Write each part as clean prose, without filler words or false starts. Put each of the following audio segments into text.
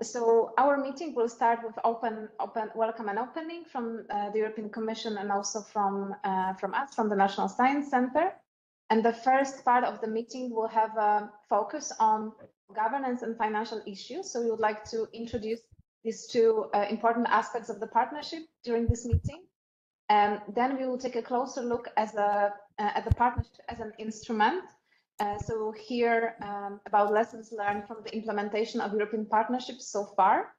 So our meeting will start with open welcome and opening from the European Commission and also from us, from the National Science Center. And the first part of the meeting will have a focus on governance and financial issues. So we would like to introduce these two important aspects of the partnership during this meeting. Then we will take a closer look at the partnership as an instrument. So we'll hear about lessons learned from the implementation of European partnerships so far.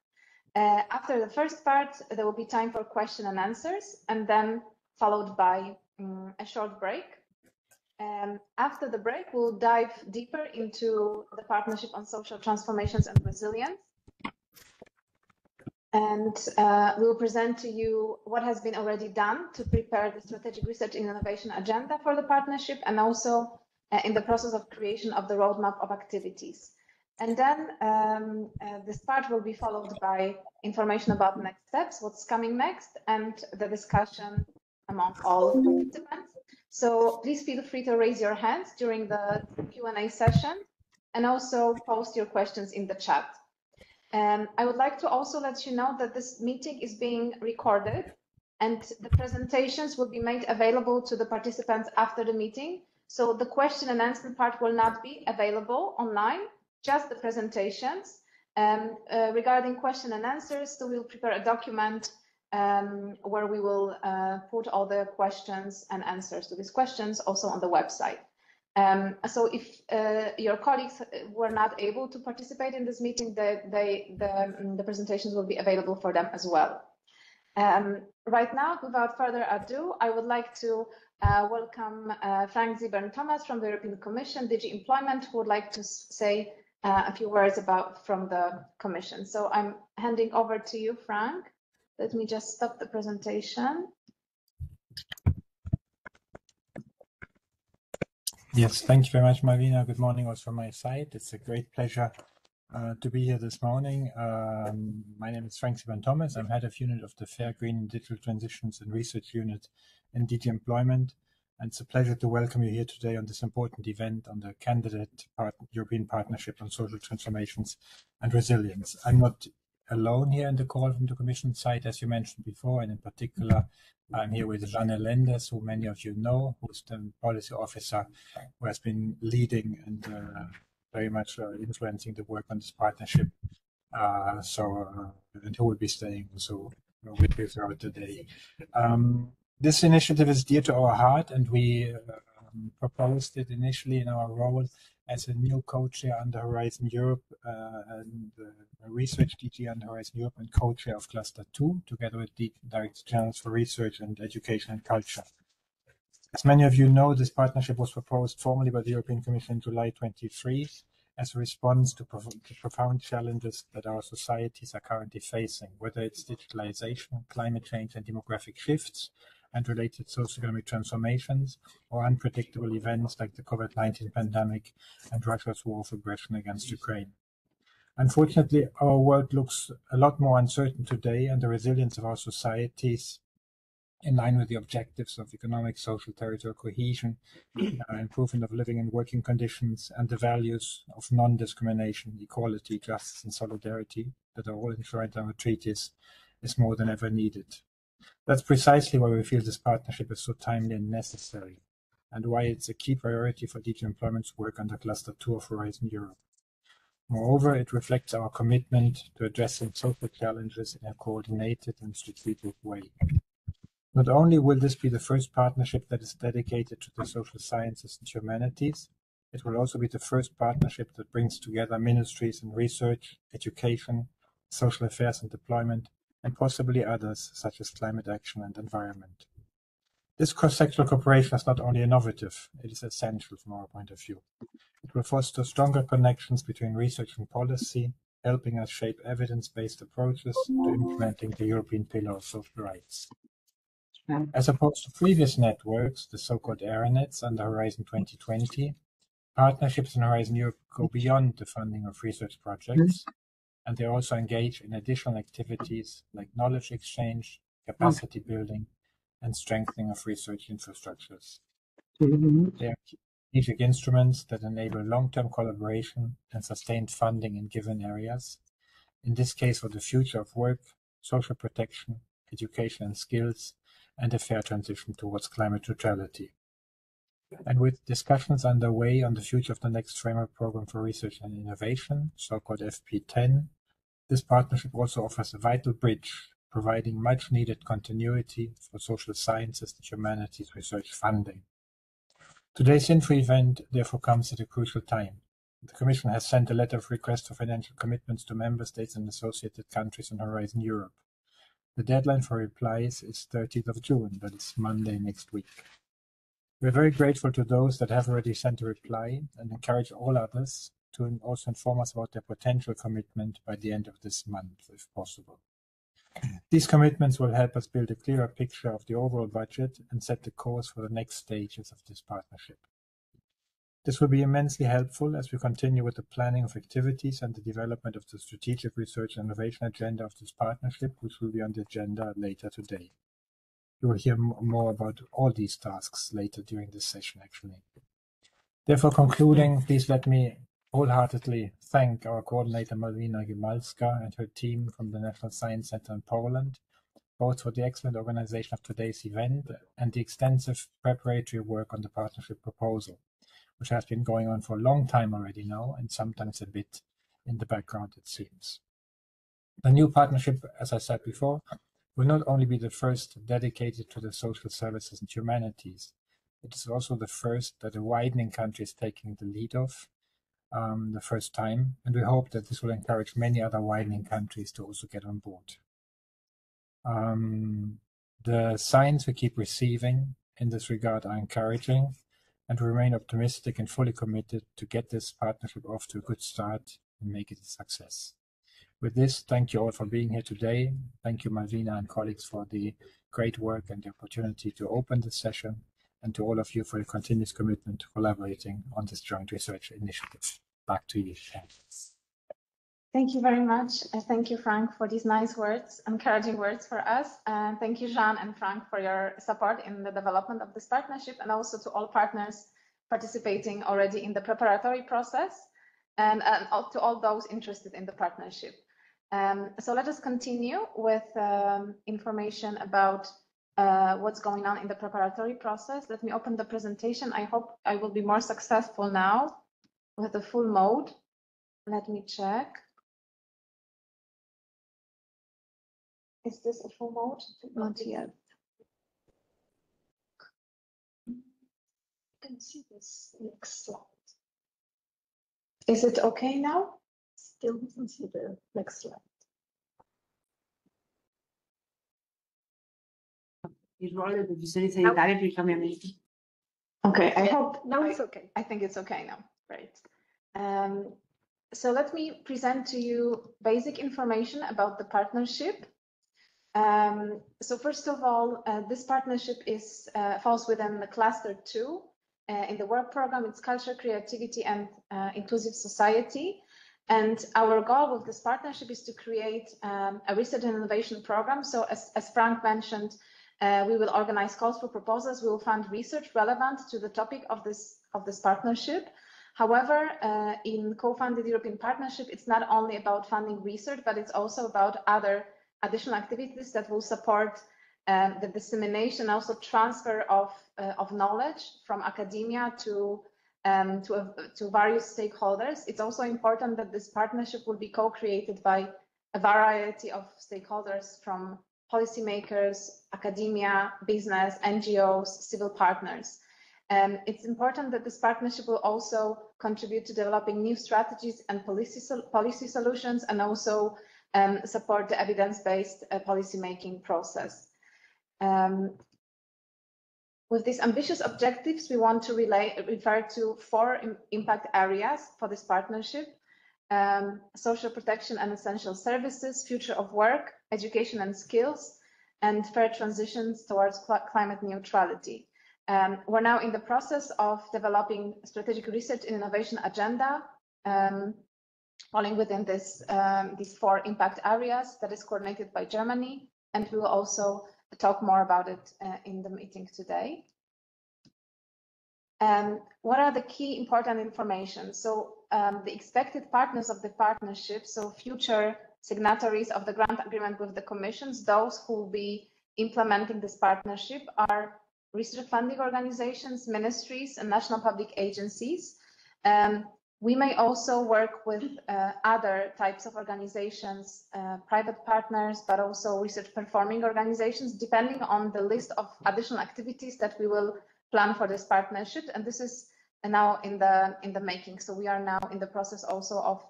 After the first part, there will be time for question and answers, and then followed by a short break. After the break, we'll dive deeper into the partnership on social transformations and resilience. And we'll present to you what has been already done to prepare the strategic research and innovation agenda for the partnership, and also in the process of creation of the roadmap of activities. And then this part will be followed by information about next steps, what's coming next, and the discussion among all participants. So please feel free to raise your hands during the Q&A session, and also post your questions in the chat. I would like to also let you know that this meeting is being recorded, and the presentations will be made available to the participants after the meeting. So the question and answer part will not be available online, just the presentations. Regarding question and answers, so we'll prepare a document where we will put all the questions and answers to these questions also on the website. So if your colleagues were not able to participate in this meeting, the presentations will be available for them as well. Right now, without further ado, I would like to welcome Frank Zibern-Thomas from the European Commission, DG Employment, who would like to say a few words from the Commission. So I'm handing over to you, Frank. Let me just stop the presentation. Yes, thank you very much, Marina. Good morning also from my side. It's a great pleasure to be here this morning. My name is Frank Zibern-Thomas. I'm head of unit of the Fair, Green and Digital Transitions and Research Unit in DG Employment. And it's a pleasure to welcome you here today on this important event on the candidate European Partnership on Social Transformations and Resilience. I'm not alone here in the call from the Commission side, as you mentioned before, and in particular, I'm here with Jeanne Lenders, who many of you know, who's the policy officer who has been leading and very much influencing the work on this partnership. And who will be staying also with you throughout the day. This initiative is dear to our heart, and we proposed it initially in our role as a new co-chair under Horizon Europe and research DG under Horizon Europe and co-chair of Cluster 2, together with the Director Generals for Research and Education and Culture. As many of you know, this partnership was proposed formally by the European Commission in July 23 as a response to profound challenges that our societies are currently facing, whether it's digitalization, climate change and demographic shifts, and related socioeconomic transformations, or unpredictable events like the COVID-19 pandemic and Russia's war of aggression against Ukraine. Unfortunately, our world looks a lot more uncertain today, and the resilience of our societies, in line with the objectives of economic, social, territorial cohesion, improvement of living and working conditions, and the values of non-discrimination, equality, justice, and solidarity that are all enshrined in our treaties, is more than ever needed. That's precisely why we feel this partnership is so timely and necessary, and why it's a key priority for DG Employment's work under Cluster 2 of Horizon Europe. Moreover, it reflects our commitment to addressing social challenges in a coordinated and strategic way. Not only will this be the first partnership that is dedicated to the social sciences and humanities, it will also be the first partnership that brings together ministries in research, education, social affairs and deployment, and possibly others, such as climate action and environment. This cross-sectoral cooperation is not only innovative, it is essential from our point of view. It will foster stronger connections between research and policy, helping us shape evidence-based approaches to implementing the European Pillar of Social Rights. As opposed to previous networks, the so-called ARNets under Horizon 2020, partnerships in Horizon Europe go beyond the funding of research projects, and they also engage in additional activities like knowledge exchange, capacity building, and strengthening of research infrastructures. They are strategic instruments that enable long-term collaboration and sustained funding in given areas, in this case for the future of work, social protection, education and skills, and a fair transition towards climate neutrality. And with discussions underway on the future of the next framework program for research and innovation, so-called FP10, this partnership also offers a vital bridge, providing much needed continuity for social sciences and humanities research funding. Today's info event therefore comes at a crucial time. The Commission has sent a letter of request for financial commitments to Member States and associated countries on Horizon Europe. The deadline for replies is 30th of June, that is Monday next week. We're very grateful to those that have already sent a reply and encourage all others to also inform us about their potential commitment by the end of this month, if possible. These commitments will help us build a clearer picture of the overall budget and set the course for the next stages of this partnership. This will be immensely helpful as we continue with the planning of activities and the development of the strategic research and innovation agenda of this partnership, which will be on the agenda later today. You will hear more about all these tasks later during this session, actually. Therefore, concluding, please let me wholeheartedly thank our coordinator Malwina Gimalska and her team from the National Science Center in Poland, both for the excellent organization of today's event and the extensive preparatory work on the partnership proposal, which has been going on for a long time already now, and sometimes a bit in the background, it seems. The new partnership, as I said before, will not only be the first dedicated to the social services and humanities, it is also the first that a widening country is taking the lead of, the first time, and we hope that this will encourage many other widening countries to also get on board. The signs we keep receiving in this regard are encouraging, and we remain optimistic and fully committed to get this partnership off to a good start and make it a success. With this, thank you all for being here today. Thank you, Malwina and colleagues, for the great work and the opportunity to open this session, and to all of you for your continuous commitment to collaborating on this joint research initiative. Back to you. Thank you very much. Thank you, Frank, for these nice words, encouraging words for us. And thank you, Jean and Frank, for your support in the development of this partnership, and also to all partners participating already in the preparatory process, and to all those interested in the partnership. So let us continue with information about what's going on in the preparatory process. Let me open the presentation. I hope I will be more successful now with the full mode. Let me check. Is this a full mode? Not yet. You can see this next slide. Is it okay now? Still doesn't see the next slide. Okay, I hope now it's okay. I think it's okay now. Great. So let me present to you basic information about the partnership. So first of all, this partnership falls within the cluster 2 in the work program. It's culture, creativity, and inclusive society. And our goal with this partnership is to create a research and innovation program. So as Frank mentioned, we will organize calls for proposals. We will fund research relevant to the topic of this partnership. However, in co-funded European partnership, it's not only about funding research, but it's also about other additional activities that will support the dissemination, also transfer of knowledge from academia to various stakeholders. It's also important that this partnership will be co-created by a variety of stakeholders from policymakers, academia, business, NGOs, civil partners. It's important that this partnership will also contribute to developing new strategies and policy solutions, and also support the evidence-based policymaking process. With these ambitious objectives, we want to refer to 4 impact areas for this partnership: social protection and essential services, future of work, education and skills, and fair transitions towards climate neutrality. We're now in the process of developing strategic research and innovation agenda, falling within these 4 impact areas that is coordinated by Germany, and we will also talk more about it in the meeting today. What are the key important information? So the expected partners of the partnership, so future signatories of the grant agreement with the commissions, those who will be implementing this partnership, are research funding organizations, ministries, and national public agencies. We may also work with other types of organizations, private partners, but also research performing organizations, depending on the list of additional activities that we will plan for this partnership. And this is now in the making. So we are now in the process also of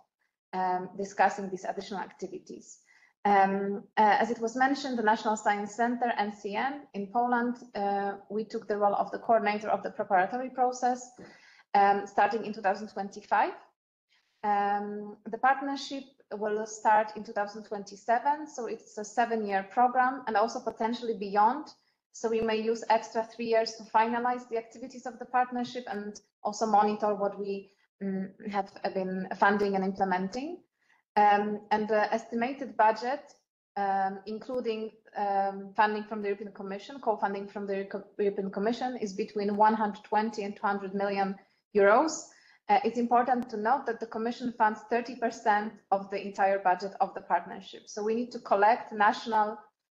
discussing these additional activities. As it was mentioned, the National Science Center, NCN, in Poland, we took the role of the coordinator of the preparatory process, starting in 2025. The partnership will start in 2027, so it's a 7-year program, and also potentially beyond. So we may use extra 3 years to finalize the activities of the partnership and also monitor what we have been funding and implementing. And the estimated budget, including funding from the European Commission, co-funding from the European Commission, is between 120 and 200 million euros. It's important to note that the Commission funds 30% of the entire budget of the partnership. So we need to collect national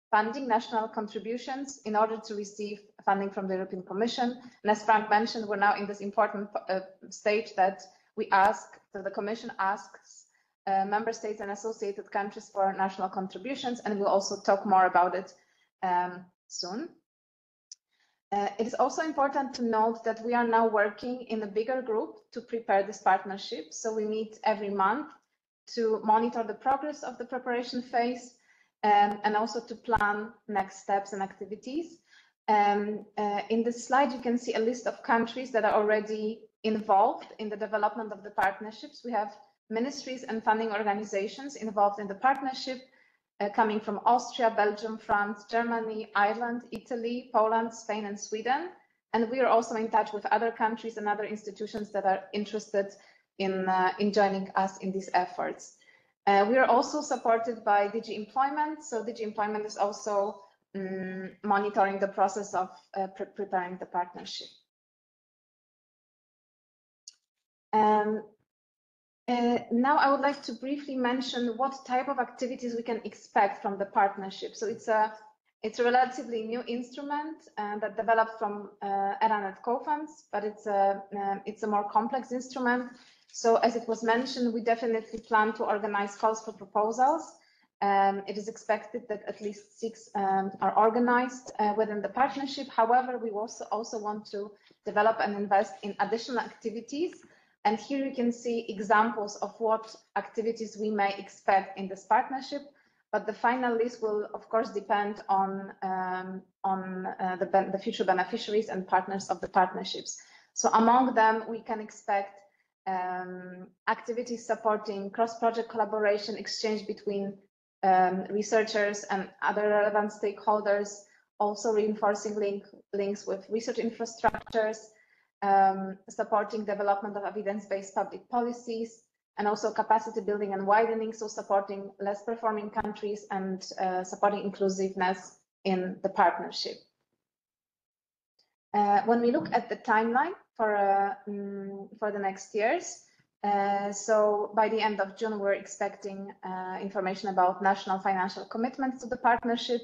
funding, national contributions in order to receive funding from the European Commission. And as Frank mentioned, we're now in this important stage that we ask, so the Commission asks member states and associated countries for national contributions, and we'll also talk more about it soon. It is also important to note that we are now working in a bigger group to prepare this partnership. So we meet every month to monitor the progress of the preparation phase and also to plan next steps and activities. In this slide, you can see a list of countries that are already involved in the development of the partnerships. We have ministries and funding organizations involved in the partnership, coming from Austria, Belgium, France, Germany, Ireland, Italy, Poland, Spain, and Sweden. And we are also in touch with other countries and other institutions that are interested in joining us in these efforts. We are also supported by DG Employment. So DG Employment is also monitoring the process of preparing the partnership. Now I would like to briefly mention what type of activities we can expect from the partnership. So it's a relatively new instrument that developed from ERANET co-funds, but it's a more complex instrument. So as it was mentioned, we definitely plan to organize calls for proposals. It is expected that at least 6 are organized within the partnership. However, we also want to develop and invest in additional activities. And here you can see examples of what activities we may expect in this partnership. But the final list will, of course, depend on the future beneficiaries and partners of the partnerships. So among them, we can expect activities supporting cross-project collaboration, exchange between researchers and other relevant stakeholders, also reinforcing links with research infrastructures, supporting development of evidence-based public policies, and also capacity building and widening, so supporting less performing countries and supporting inclusiveness in the partnership. When we look at the timeline for the next years, so by the end of June, we're expecting information about national financial commitments to the partnership.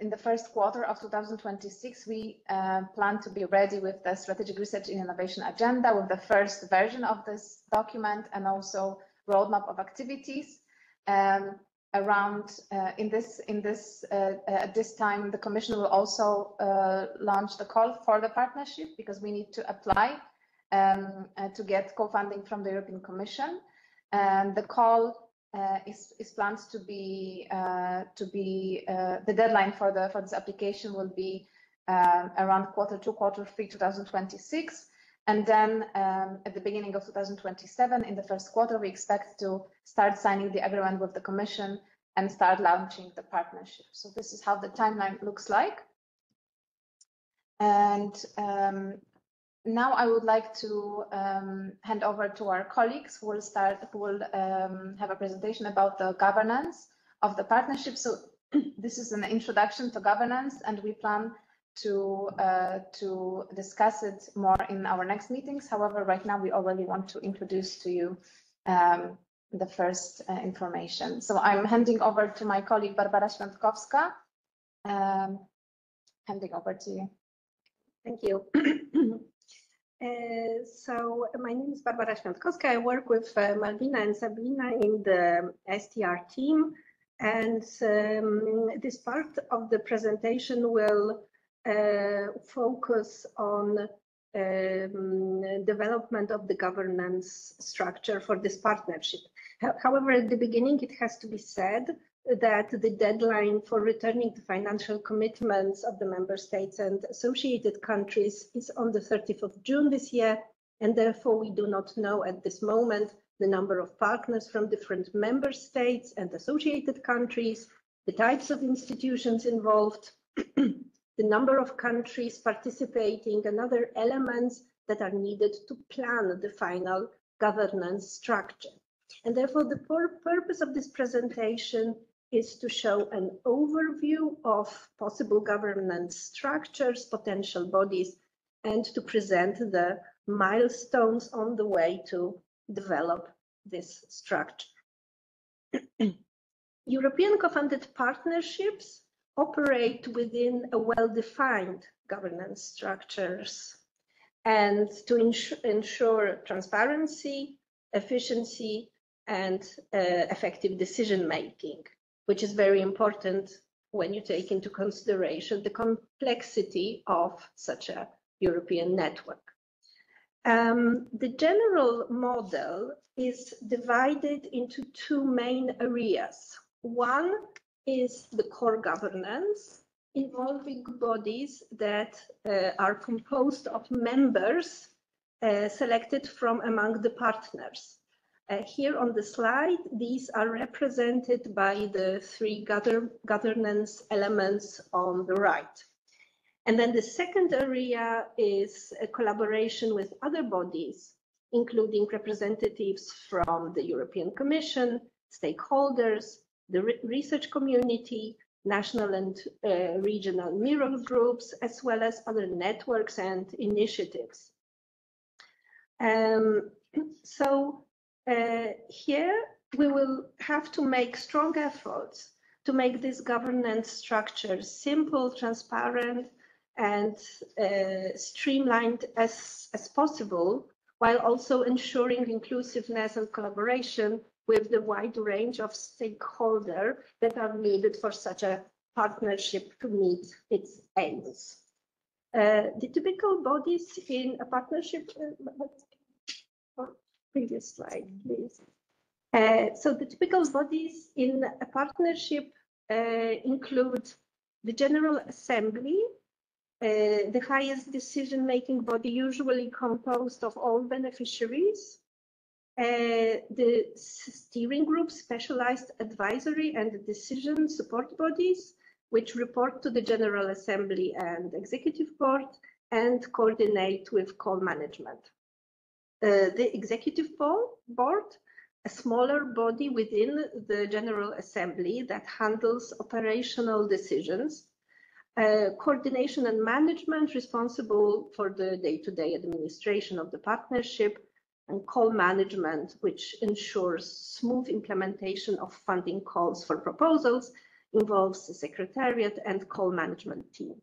In the first quarter of 2026, we plan to be ready with the Strategic Research and Innovation Agenda, with the first version of this document, and also roadmap of activities. At this time, the Commission will also launch the call for the partnership, because we need to apply to get co-funding from the European Commission. And the call is planned to be the deadline for this application will be around Q2, Q3 2026, and then at the beginning of 2027, in the first quarter, we expect to start signing the agreement with the Commission and start launching the partnership. So this is how the timeline looks like. And now I would like to hand over to our colleagues who will have a presentation about the governance of the partnership. So this is an introduction to governance, and we plan to discuss it more in our next meetings. However, right now we already want to introduce to you the first information. So I'm handing over to my colleague Barbara Świątkowska. Handing over to you. Thank you. So my name is Barbara Świątkowska. I work with Malwina and Sabina in the STR team, and this part of the presentation will focus on development of the governance structure for this partnership. However, at the beginning, it has to be said that the deadline for returning the financial commitments of the member states and associated countries is on the 30th of June this year, and therefore we do not know at this moment the number of partners from different member states and associated countries, the types of institutions involved, the number of countries participating, and other elements that are needed to plan the final governance structure. And therefore, the purpose of this presentation is to show an overview of possible governance structures, potential bodies, and to present the milestones on the way to develop this structure. European co-funded partnerships operate within a well-defined governance structures, and to ensure transparency, efficiency, and effective decision-making, which is very important when you take into consideration the complexity of such a European network. The general model is divided into two main areas. One is the core governance, involving bodies that are composed of members selected from among the partners. Here on the slide, these are represented by the three governance elements on the right. And then the second area is a collaboration with other bodies, including representatives from the European Commission, stakeholders, the research community, national and regional mirror groups, as well as other networks and initiatives. Here we will have to make strong efforts to make this governance structure simple, transparent, and streamlined as possible, while also ensuring inclusiveness and collaboration with the wide range of stakeholders that are needed for such a partnership to meet its aims. The typical bodies in a partnership, previous slide, please. So the typical bodies in a partnership include the General Assembly, the highest decision-making body, usually composed of all beneficiaries, the steering group, specialized advisory and decision support bodies, which report to the General Assembly and Executive Board and coordinate with call management. The Executive Board, a smaller body within the General Assembly that handles operational decisions, coordination and management responsible for the day-to-day administration of the partnership, and call management, which ensures smooth implementation of funding calls for proposals, involves the secretariat and call management team.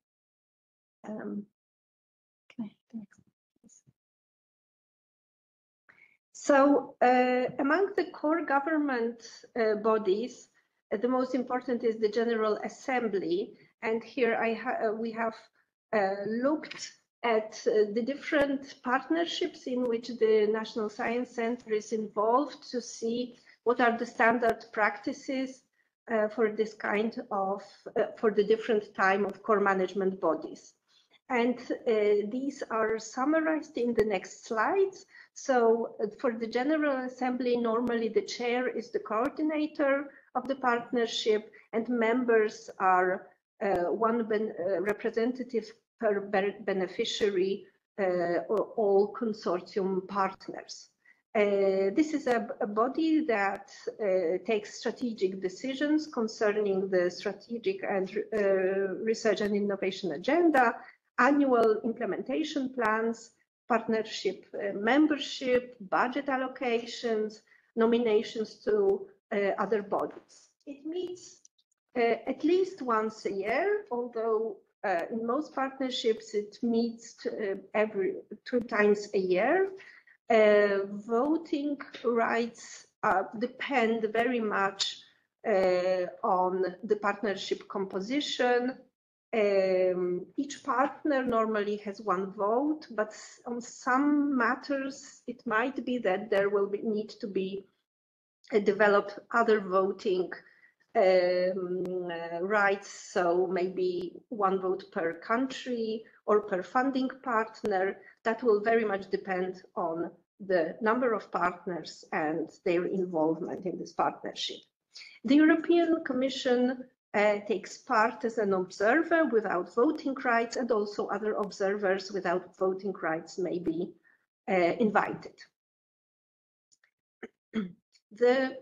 So among the core government bodies, the most important is the General Assembly. And here we have looked at the different partnerships in which the National Science Center is involved to see what are the standard practices for this kind of, for the different type of core management bodies. And these are summarized in the next slides. So for the General Assembly, normally the chair is the coordinator of the partnership, and members are one representative per beneficiary or all consortium partners. This is a body that takes strategic decisions concerning the strategic and research and innovation agenda, annual implementation plans, partnership membership, budget allocations, nominations to other bodies. It meets at least once a year, although in most partnerships it meets every 2 times a year. Voting rights depend very much on the partnership composition. Each partner normally has 1 vote, but on some matters it might be that there will need to be developed other voting rights, so maybe 1 vote per country or per funding partner. That will very much depend on the number of partners and their involvement in this partnership. The European Commission takes part as an observer without voting rights, and also other observers without voting rights may be invited. The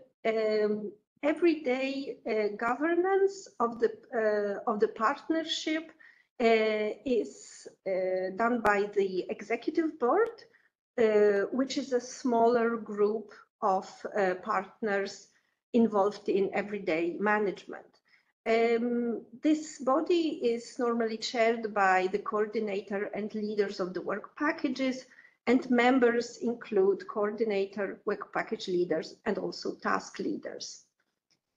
everyday governance of the partnership is done by the executive board, which is a smaller group of partners involved in everyday management. This body is normally chaired by the coordinator and leaders of the work packages, and members include coordinator, work package leaders, and also task leaders.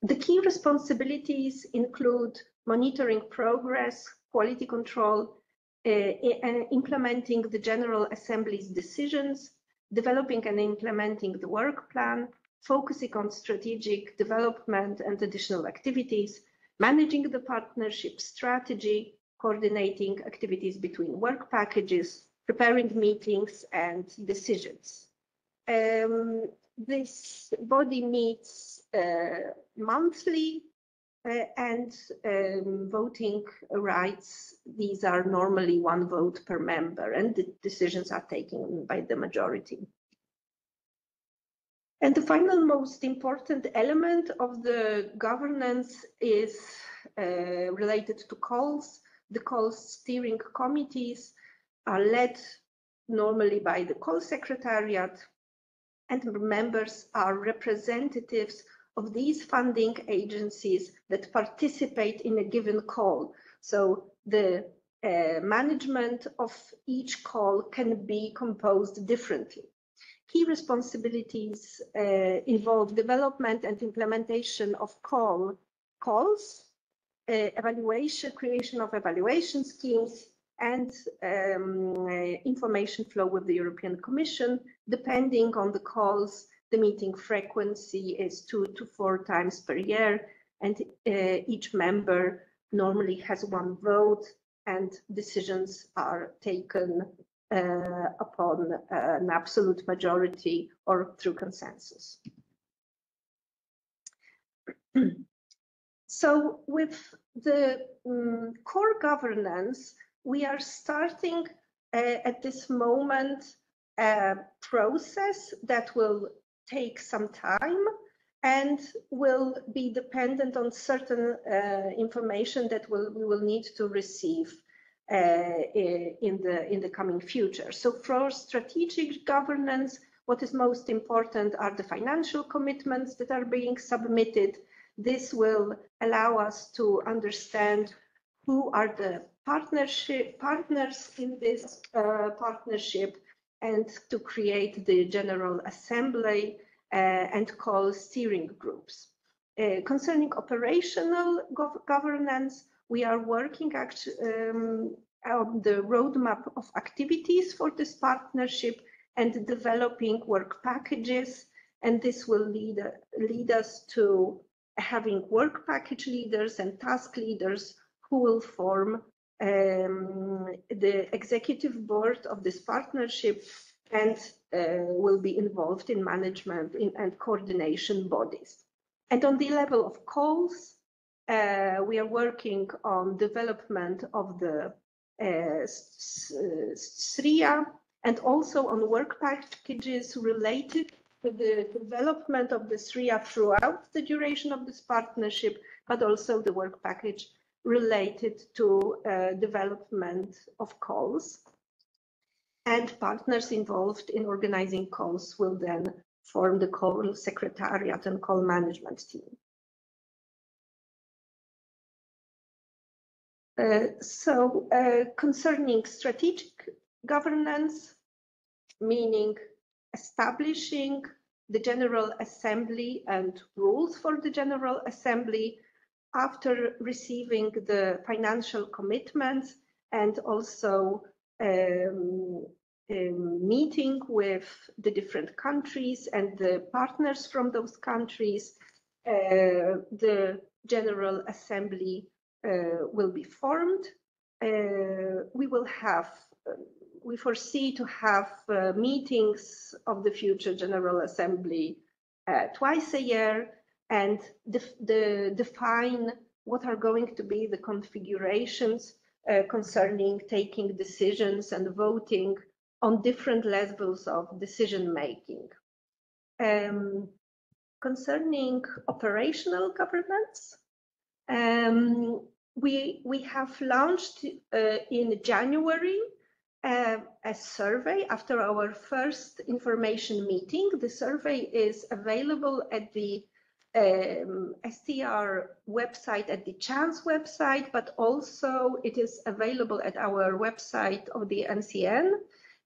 The key responsibilities include monitoring progress, quality control, and implementing the General Assembly's decisions, developing and implementing the work plan, focusing on strategic development and additional activities, managing the partnership strategy, coordinating activities between work packages, preparing meetings and decisions. This body meets monthly, and voting rights, these are normally 1 vote per member, and the decisions are taken by the majority. And the final most important element of the governance is related to calls. The calls steering committees are led normally by the call secretariat, and members are representatives of these funding agencies that participate in a given call. So the management of each call can be composed differently. Key responsibilities involve development and implementation of calls, evaluation, creation of evaluation schemes, and information flow with the European Commission. Depending on the calls, the meeting frequency is 2 to 4 times per year, and each member normally has 1 vote, and decisions are taken upon an absolute majority or through consensus. So with the core governance, we are starting at this moment a process that will take some time and will be dependent on certain information that we will need to receive in the coming future. So for strategic governance, what is most important are the financial commitments that are being submitted. This will allow us to understand who are the partners in this partnership, and to create the General Assembly and call steering groups. Concerning operational governance, we are working on the roadmap of activities for this partnership and developing work packages, and this will lead us to having work package leaders and task leaders who will form the executive board of this partnership and will be involved in management and coordination bodies. And on the level of calls, we are working on development of the STR and also on work packages related to the development of the STR throughout the duration of this partnership, but also the work package related to development of calls. And partners involved in organizing calls will then form the call secretariat and call management team. Concerning strategic governance, meaning establishing the General Assembly and rules for the General Assembly after receiving the financial commitments, and also meeting with the different countries and the partners from those countries, the General Assembly will be formed. We foresee to have meetings of the future General Assembly twice a year, and define what are going to be the configurations concerning taking decisions and voting on different levels of decision making. Concerning operational governance, we have launched in January a survey after our first information meeting. The survey is available at the STR website, at the Chance website, but also it is available at our website of the NCN.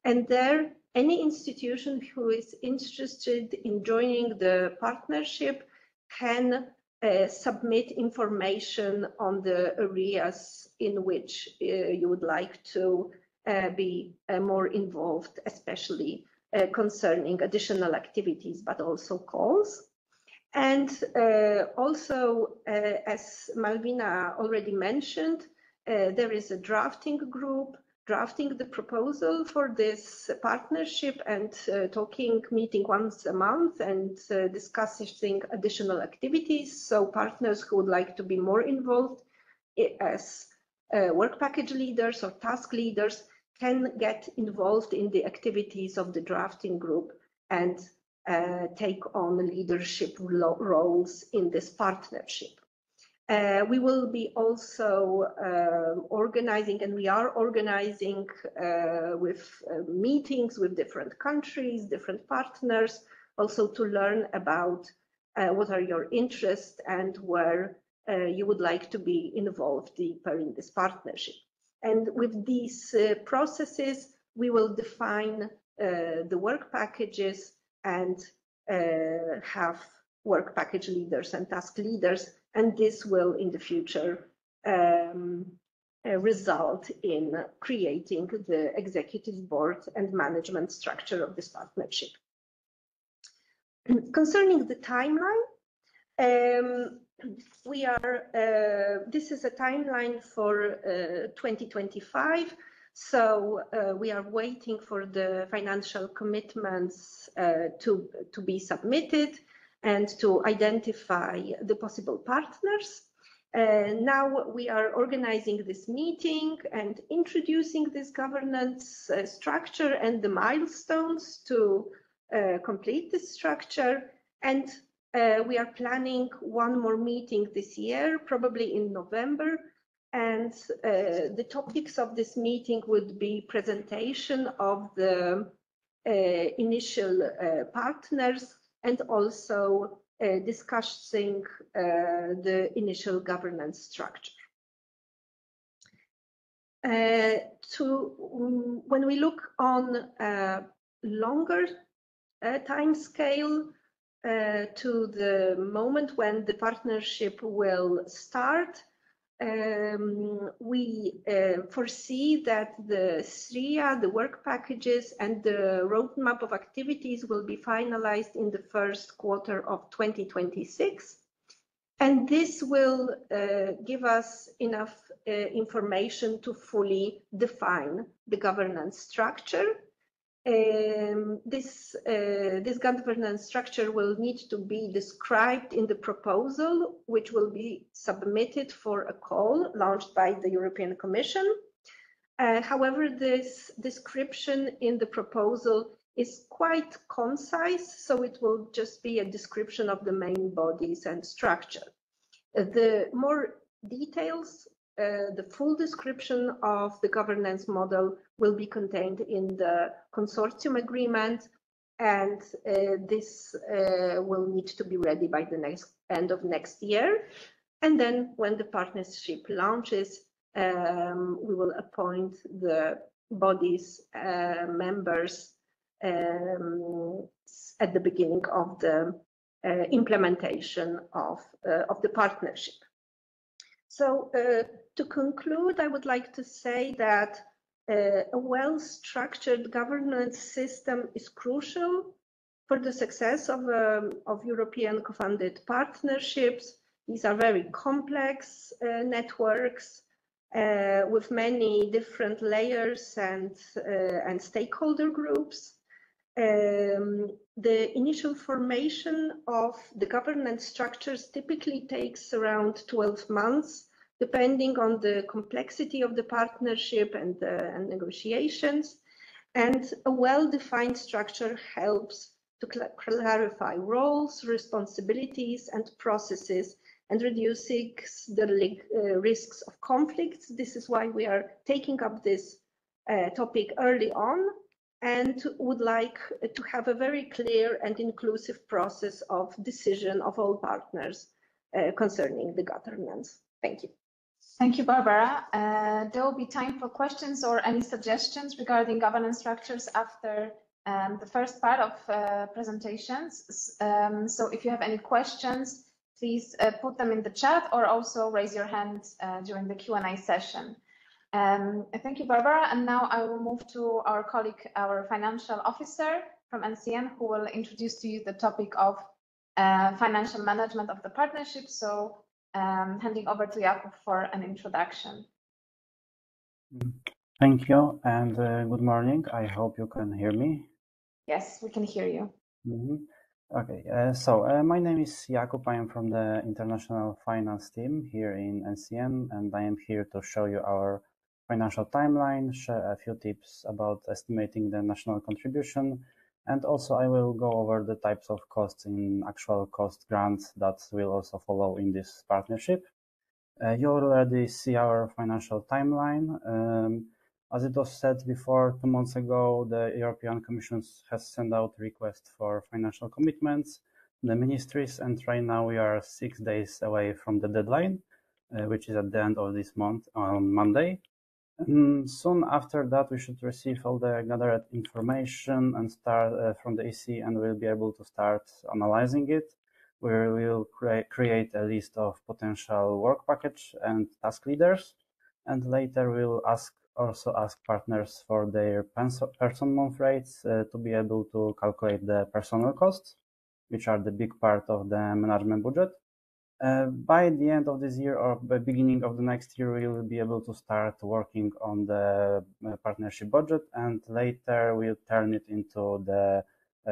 And there, any institution who is interested in joining the partnership can submit information on the areas in which you would like to be more involved, especially concerning additional activities, but also calls. And also, as Malvina already mentioned, there is a drafting group drafting the proposal for this partnership and meeting once a month and discussing additional activities. So partners who would like to be more involved as work package leaders or task leaders can get involved in the activities of the drafting group and take on leadership roles in this partnership. We will be also organizing, and we are organizing with meetings with different countries, different partners, also to learn about what are your interests and where you would like to be involved deeper in this partnership. And with these processes, we will define the work packages and have work package leaders and task leaders, and this will in the future result in creating the executive board and management structure of this partnership. Concerning the timeline, this is a timeline for 2025. So we are waiting for the financial commitments to be submitted and to identify the possible partners. Now we are organizing this meeting and introducing this governance structure and the milestones to complete this structure. And we are planning one more meeting this year, probably in November. And the topics of this meeting would be presentation of the initial partners and also discussing the initial governance structure. When we look on a longer time scale to the moment when the partnership will start, we foresee that the STR, the work packages, and the roadmap of activities will be finalized in the first quarter of 2026. And this will give us enough information to fully define the governance structure. This governance structure will need to be described in the proposal, which will be submitted for a call launched by the European Commission. However, this description in the proposal is quite concise, so it will just be a description of the main bodies and structure. The more details, the full description of the governance model will be contained in the consortium agreement, and this will need to be ready by the end of next year. And then when the partnership launches, we will appoint the body's members at the beginning of the implementation of the partnership. So to conclude, I would like to say that a well-structured governance system is crucial for the success of European co-funded partnerships. These are very complex networks with many different layers and stakeholder groups. The initial formation of the governance structures typically takes around 12 months, depending on the complexity of the partnership and negotiations. And a well-defined structure helps to clarify roles, responsibilities, and processes, and reduces the risks of conflicts. This is why we are taking up this topic early on, and would like to have a very clear and inclusive process of decision of all partners concerning the governance. Thank you. Thank you, Barbara. There will be time for questions or any suggestions regarding governance structures after the first part of presentations. So if you have any questions, please put them in the chat or also raise your hand during the Q&A session. Thank you, Barbara. And now I will move to our colleague, our financial officer from NCN, who will introduce to you the topic of financial management of the partnership. So handing over to Jakub for an introduction. Thank you and good morning. I hope you can hear me. Yes, we can hear you. Okay, so my name is Jakub. I am from the International Finance team here in NCN, and I am here to show you our financial timeline, share a few tips about estimating the national contribution, and also I will go over the types of costs in actual cost grants that will also follow in this partnership. You already see our financial timeline. As it was said before, 2 months ago, the European Commission has sent out requests for financial commitments, the ministries, and right now we are 6 days away from the deadline, which is at the end of this month on Monday. Soon after that, we should receive all the gathered information and start from the EC, and we'll be able to start analyzing it. We will create a list of potential work package and task leaders, and later we'll also ask partners for their person month rates to be able to calculate the personnel costs, which are the big part of the management budget. By the end of this year or the beginning of the next year, we will be able to start working on the partnership budget, and later we'll turn it into the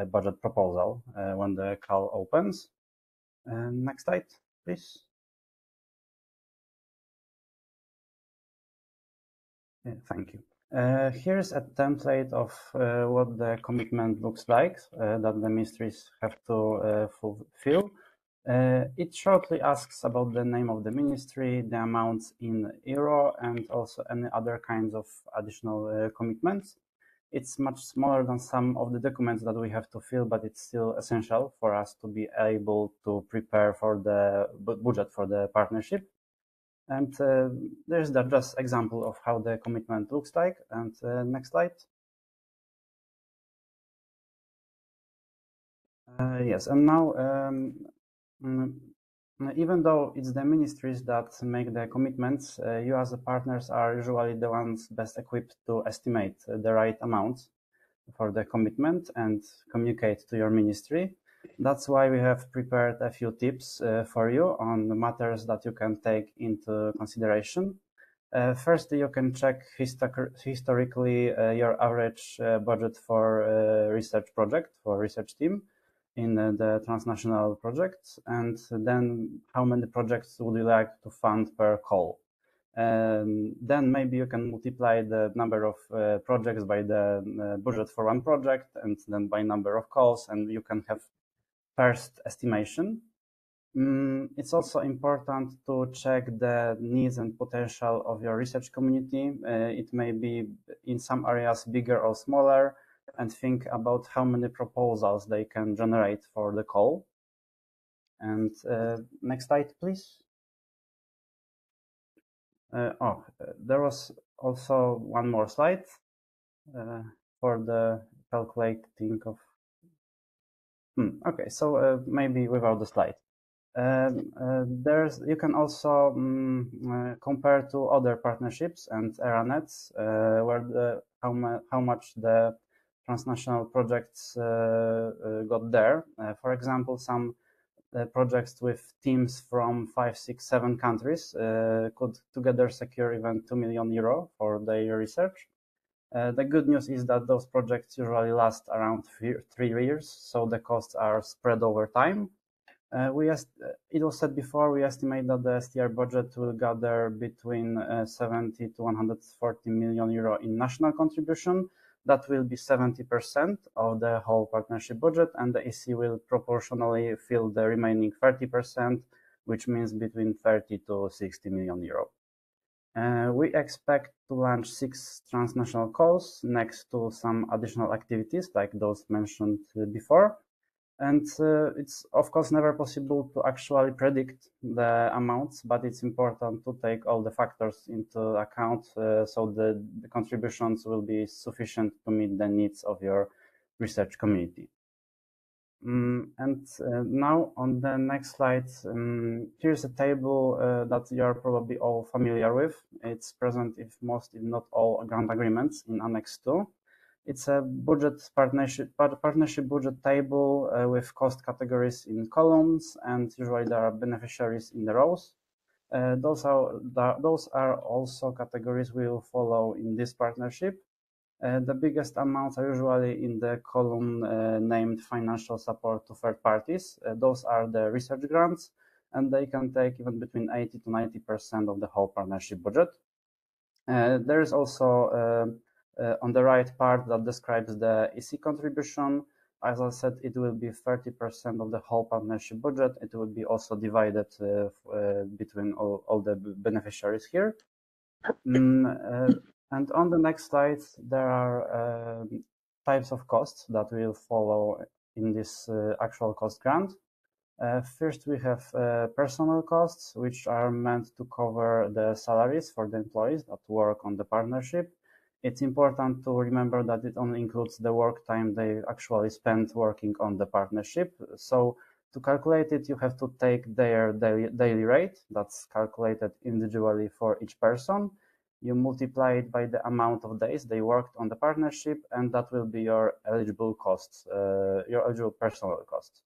budget proposal when the call opens. Next slide, please. Yeah, thank you. Here's a template of what the commitment looks like that the ministries have to fulfill. It shortly asks about the name of the ministry, the amounts in euro, and also any other kinds of additional commitments. It's much smaller than some of the documents that we have to fill, but it's still essential for us to be able to prepare for the budget for the partnership. And there's the just example of how the commitment looks like. And next slide. Yes, and now even though it's the ministries that make the commitments, you as the partners are usually the ones best equipped to estimate the right amounts for the commitment and communicate to your ministry. That's why we have prepared a few tips for you on the matters that you can take into consideration. Firstly, you can check historically your average budget for research project, for research team in the transnational projects, and then how many projects would you like to fund per call. Then maybe you can multiply the number of projects by the budget for one project, and then by number of calls, and you can have first estimation. It's also important to check the needs and potential of your research community. It may be in some areas bigger or smaller. and think about how many proposals they can generate for the call. And next slide, please. There was also one more slide for the calculating of. Okay, so maybe without the slide. You can also compare to other partnerships and ERANETs where how much the transnational projects got there. For example, some projects with teams from 5, 6, 7 countries could together secure even €2 million for their research. The good news is that those projects usually last around 3 years, so the costs are spread over time. It was said before, we estimate that the STR budget will gather between 70 to 140 million euro in national contribution. That will be 70% of the whole partnership budget, and the EC will proportionally fill the remaining 30%, which means between 30 to 60 million euro. We expect to launch 6 transnational calls next to some additional activities like those mentioned before. And it's of course never possible to actually predict the amounts, but it's important to take all the factors into account so the contributions will be sufficient to meet the needs of your research community. Now on the next slide, here's a table that you are probably all familiar with. It's present in most, if not all, grant agreements in Annex 2. It's a partnership budget table with cost categories in columns, and usually there are beneficiaries in the rows. Those are also categories we will follow in this partnership. The biggest amounts are usually in the column named financial support to third parties. Those are the research grants, and they can take even between 80 to 90% of the whole partnership budget. There is also on the right part that describes the EC contribution. As I said, it will be 30% of the whole partnership budget. It will be also divided between all the beneficiaries here. And on the next slide, there are types of costs that will follow in this actual cost grant. First, we have personnel costs, which are meant to cover the salaries for the employees that work on the partnership. It's important to remember that it only includes the work time they actually spend working on the partnership. So to calculate it, you have to take their daily rate that's calculated individually for each person. You multiply it by the amount of days they worked on the partnership, and that will be your eligible costs, your eligible personnel costs.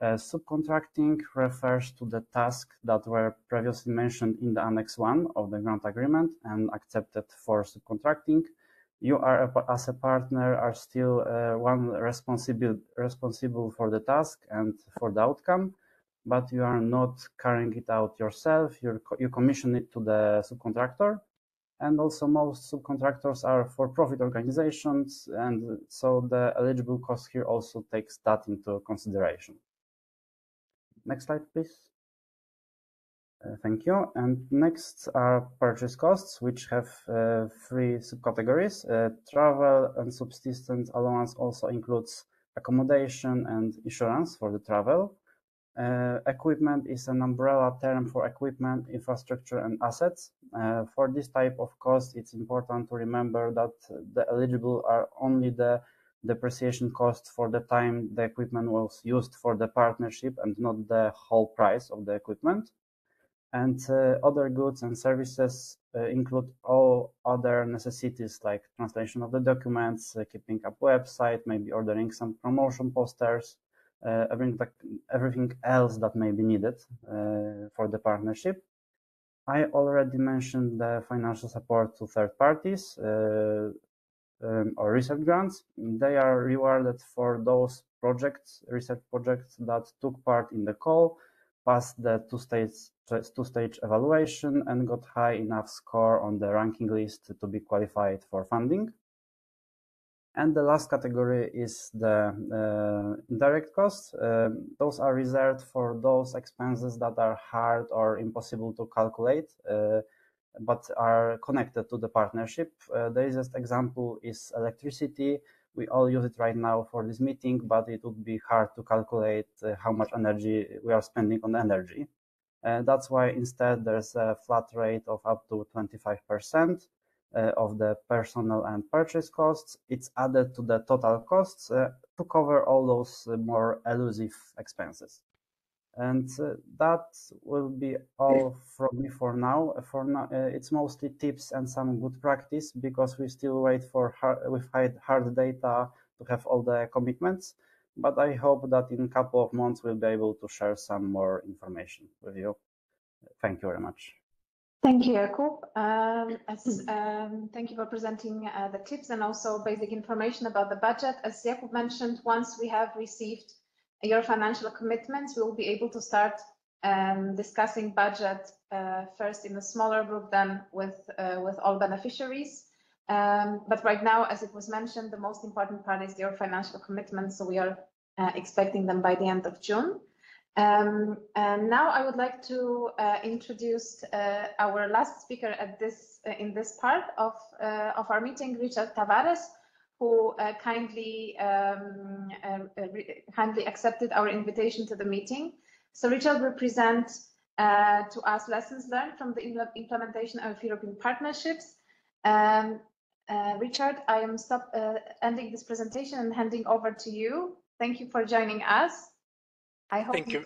Subcontracting refers to the tasks that were previously mentioned in the Annex 1 of the grant agreement and accepted for subcontracting. You are, as a partner, are still one responsible for the task and for the outcome, but you are not carrying it out yourself. You commission it to the subcontractor. And also most subcontractors are for-profit organizations, and so the eligible cost here also takes that into consideration. Next slide, please. Thank you. And next are purchase costs, which have 3 subcategories. Travel and subsistence allowance also includes accommodation and insurance for the travel. Equipment is an umbrella term for equipment, infrastructure, and assets. For this type of cost, it's important to remember that the eligible are only the depreciation cost for the time the equipment was used for the partnership and not the whole price of the equipment. And other goods and services include all other necessities like translation of the documents, keeping up website, maybe ordering some promotion posters, everything else that may be needed for the partnership. I already mentioned the financial support to third parties or research grants. They are rewarded for those research projects that took part in the call, passed the two-stage evaluation, and got high enough score on the ranking list to be qualified for funding. And the last category is the indirect costs. Those are reserved for those expenses that are hard or impossible to calculate, but are connected to the partnership. The easiest example is electricity, we all use it right now for this meeting, but it would be hard to calculate how much energy we are spending on energy. That's why instead there's a flat rate of up to 25% of the personal and purchase costs. It's added to the total costs to cover all those more elusive expenses. And that will be all from me for now. It's mostly tips and some good practice because we still wait for hard data to have all the commitments. But I hope that in a couple of months we'll be able to share some more information with you. Thank you very much. Thank you, Jakub. Thank you for presenting the tips and also basic information about the budget. As Jakub mentioned, once we have received your financial commitments, we will be able to start discussing budget first in a smaller group than with all beneficiaries. But right now, as it was mentioned, the most important part is your financial commitments. So we are expecting them by the end of June. And now I would like to introduce our last speaker at in this part of our meeting, Richard Tavares, who kindly accepted our invitation to the meeting. So Richard will present to us lessons learned from the implementation of European partnerships. Richard, I am ending this presentation and handing over to you. Thank you for joining us. I hope Thank you.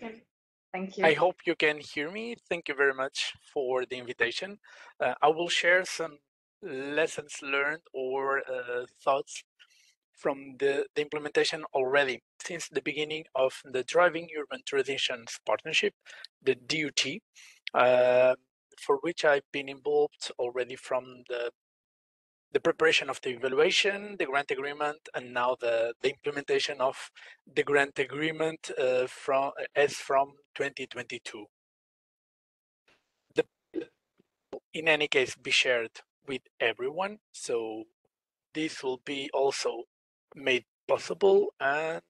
Thank you. I hope you can hear me. Thank you very much for the invitation. I will share some lessons learned or thoughts from the implementation already since the beginning of the Driving Urban Transitions Partnership, the DUT, for which I've been involved already from the preparation of the evaluation, the grant agreement, and now the implementation of the grant agreement from 2022. In any case, be shared with everyone. So this will be also made possible. And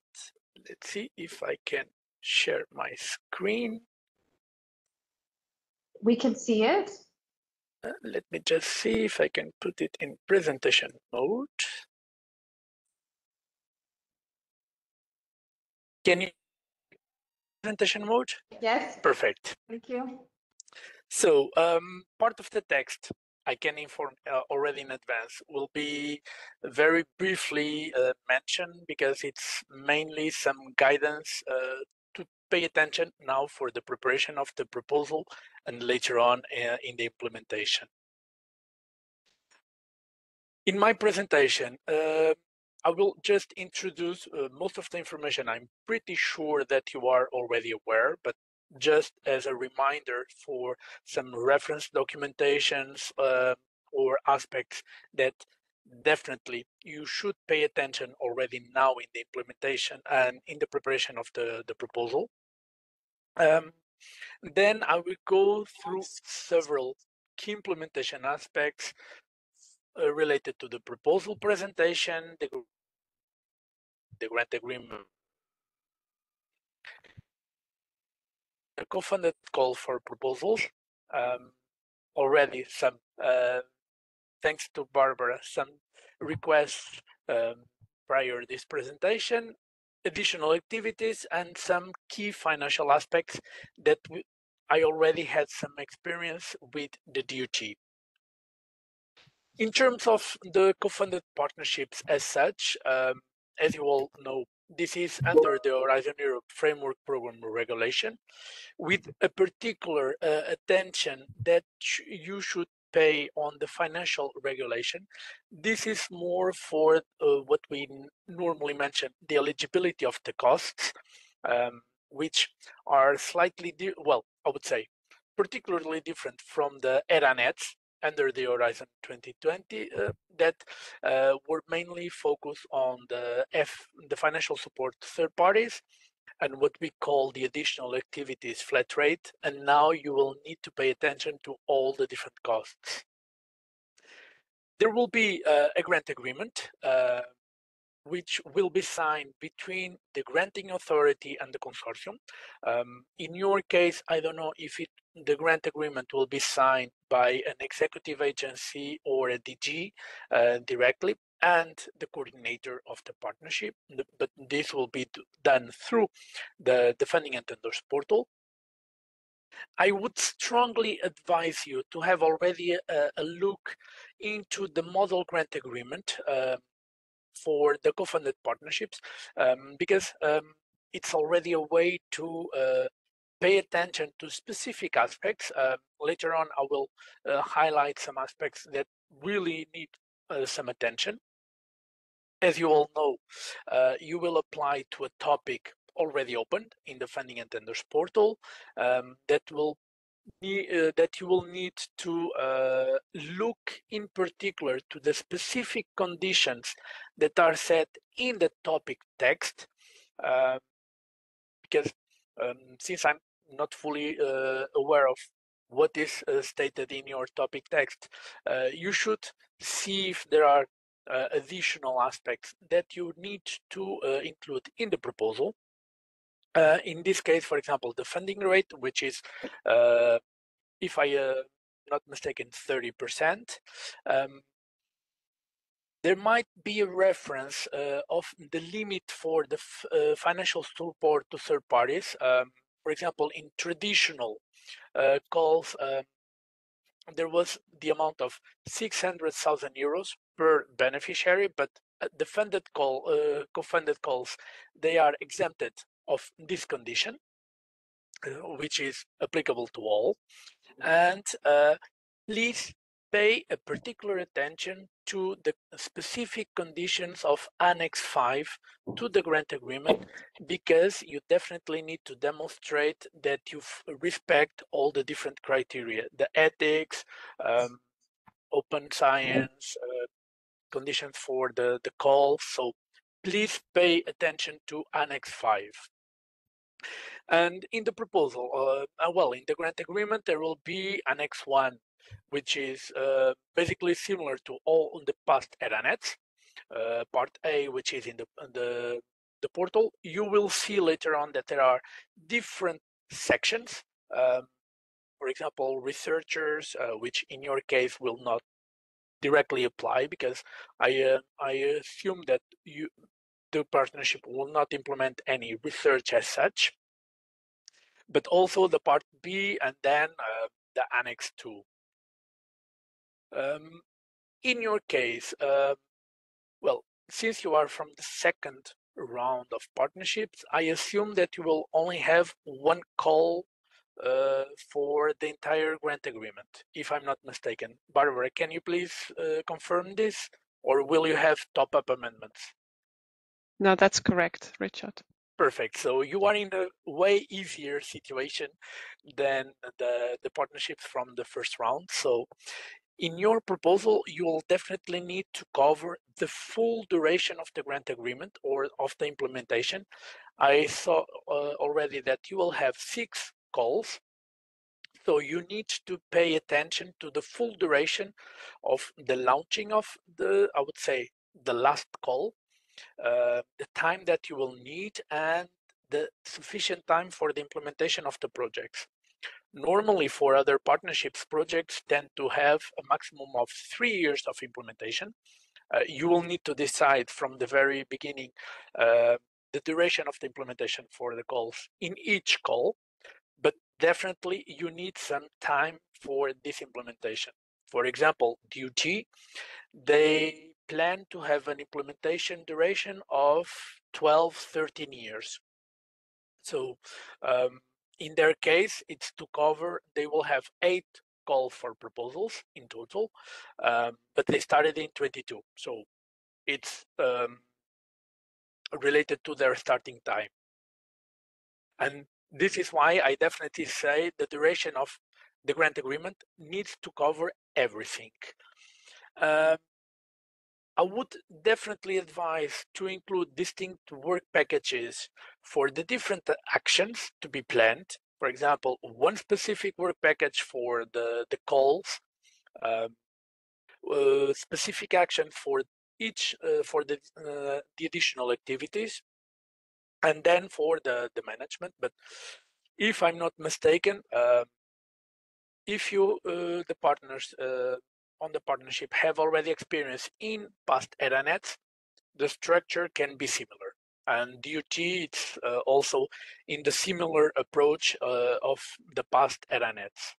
let's see if I can share my screen. We can see it. Let me just see if I can put it in presentation mode. Can you presentation mode? Yes. Perfect. Thank you. So part of the text I can inform already in advance will be very briefly mentioned because it's mainly some guidance to pay attention now for the preparation of the proposal and later on in the implementation. In my presentation, I will just introduce most of the information. I'm pretty sure that you are already aware, but just as a reminder for some reference documentations or aspects that definitely you should pay attention already now in the implementation and in the preparation of the proposal. Then I will go through several key implementation aspects related to the proposal presentation, the grant agreement, the co-funded call for proposals. Already some, thanks to Barbara, some requests prior to this presentation, additional activities, and some key financial aspects that I already had some experience with the DUT. In terms of the co-funded partnerships as such, as you all know, this is under the Horizon Europe Framework Program regulation, with a particular attention that you should pay on the financial regulation. This is more for what we normally mention, the eligibility of the costs, which are slightly, well, I would say, particularly different from the ERA nets under the Horizon 2020 that were mainly focused on the financial support to third parties and what we call the additional activities flat rate. And now you will need to pay attention to all the different costs. There will be a grant agreement which will be signed between the granting authority and the consortium. In your case, I don't know if the grant agreement will be signed by an executive agency or a DG directly. and the coordinator of the partnership, but this will be done through the funding and tenders portal. I would strongly advise you to have already a look into the model grant agreement for the co-funded partnerships, because it's already a way to pay attention to specific aspects. Later on, I will highlight some aspects that really need some attention. As you all know, you will apply to a topic already opened in the funding and tenders portal that you will need to look in particular to the specific conditions that are set in the topic text, because since I'm not fully aware of what is stated in your topic text, you should see if there are additional aspects that you need to include in the proposal. In this case, for example, the funding rate, which is, if I not mistaken, 30%. There might be a reference of the limit for the financial support to third parties. For example, in traditional calls, there was the amount of 600,000 euros per beneficiary, but the funded co-funded calls, they are exempted of this condition, which is applicable to all. And please pay a particular attention to the specific conditions of Annex 5 to the grant agreement, because you definitely need to demonstrate that you respect all the different criteria, the ethics, open science, conditions for the call. So please pay attention to Annex 5. And in the proposal, in the grant agreement, there will be Annex 1, which is basically similar to all the past ERANETs. Part A, which is in the portal. You will see later on that there are different sections. For example, researchers, which in your case will not directly apply, because I assume that the partnership will not implement any research as such, but also the part B and then the Annex 2. In your case, since you are from the second round of partnerships, I assume that you will only have one call for the entire grant agreement, if I'm not mistaken. Barbara, can you please confirm this, or will you have top-up amendments? No, that's correct, Richard. Perfect. So you are in a way easier situation than the partnerships from the first round. So in your proposal, you will definitely need to cover the full duration of the grant agreement or of the implementation. I saw already that you will have 6 calls. So you need to pay attention to the full duration of the launching of I would say, the last call, the time that you will need, and the sufficient time for the implementation of the projects. Normally, for other partnerships, projects tend to have a maximum of 3 years of implementation. You will need to decide from the very beginning the duration of the implementation for the calls in each call, but definitely you need some time for this implementation. For example, DUT, they plan to have an implementation duration of 12, 13 years. So in their case, it's to cover, they will have 8 calls for proposals in total, but they started in 22. So it's related to their starting time. And this is why I definitely say the duration of the grant agreement needs to cover everything. I would definitely advise to include distinct work packages for the different actions to be planned. For example, one specific work package for the calls, specific action for each for the additional activities, and then for the management. But if I'm not mistaken, if you the partners on the partnership have already experienced in past ERANETs, the structure can be similar. And DUT, it's also in the similar approach of the past ERANETs.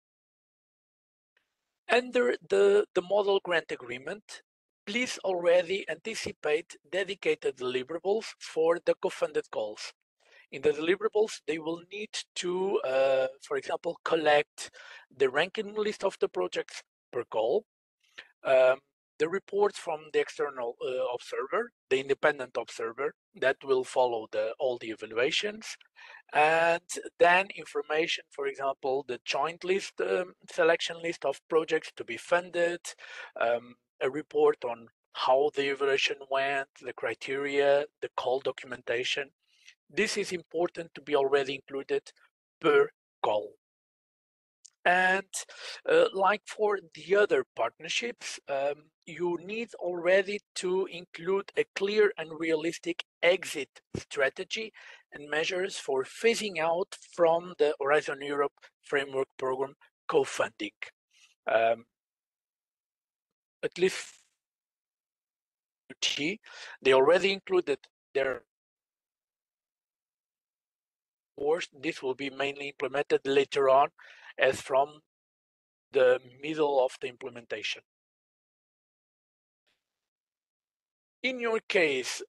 Under the model grant agreement, please already anticipate dedicated deliverables for the co-funded calls. In the deliverables, they will need to, for example, collect the ranking list of the projects per call, the reports from the external observer, the independent observer that will follow all the evaluations, and then information, for example, the joint list, selection list of projects to be funded, a report on how the evaluation went, the criteria, the call documentation. This is important to be already included per call. And like for the other partnerships, you need already to include a clear and realistic exit strategy and measures for phasing out from the Horizon Europe Framework Program co-funding. At least they already included their course. This will be mainly implemented later on as from the middle of the implementation. In your case,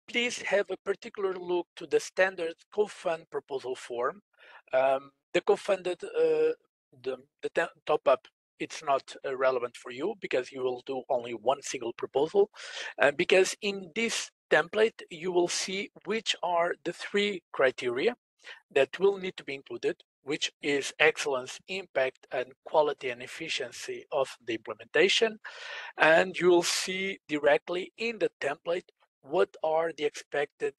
please have a particular look to the standard co-fund proposal form. The co-funded, the top-up, it's not relevant for you because you will do only one single proposal. Because in this template, you will see which are the 3 criteria that will need to be included, which is excellence, impact, and quality and efficiency of the implementation. And you'll see directly in the template what are the expected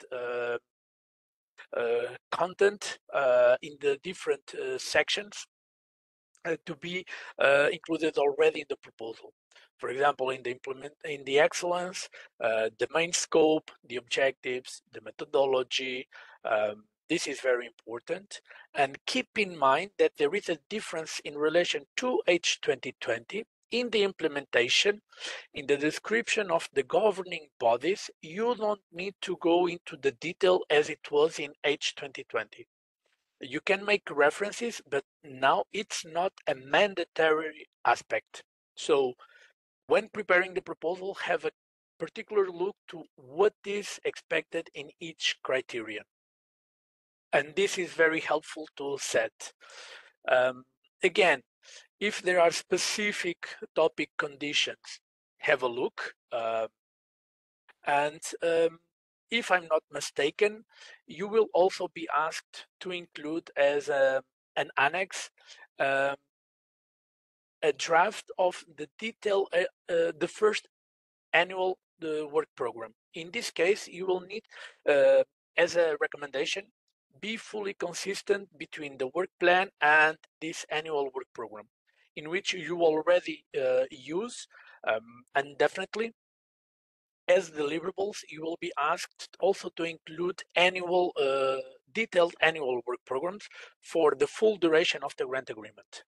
content in the different sections to be included already in the proposal. For example, in the excellence, the main scope, the objectives, the methodology. This is very important. And keep in mind that there is a difference in relation to H2020 in the implementation. In the description of the governing bodies, you don't need to go into the detail as it was in H2020. You can make references, but now it's not a mandatory aspect. So when preparing the proposal, have a particular look to what is expected in each criterion. And this is very helpful to set. Again, if there are specific topic conditions, have a look. And if I'm not mistaken, you will also be asked to include as an annex a draft of the detail, the first annual work program. In this case, you will need, as a recommendation, be fully consistent between the work plan and this annual work program, in which you already use, and definitely as deliverables, you will be asked also to include annual, detailed annual work programs for the full duration of the grant agreement.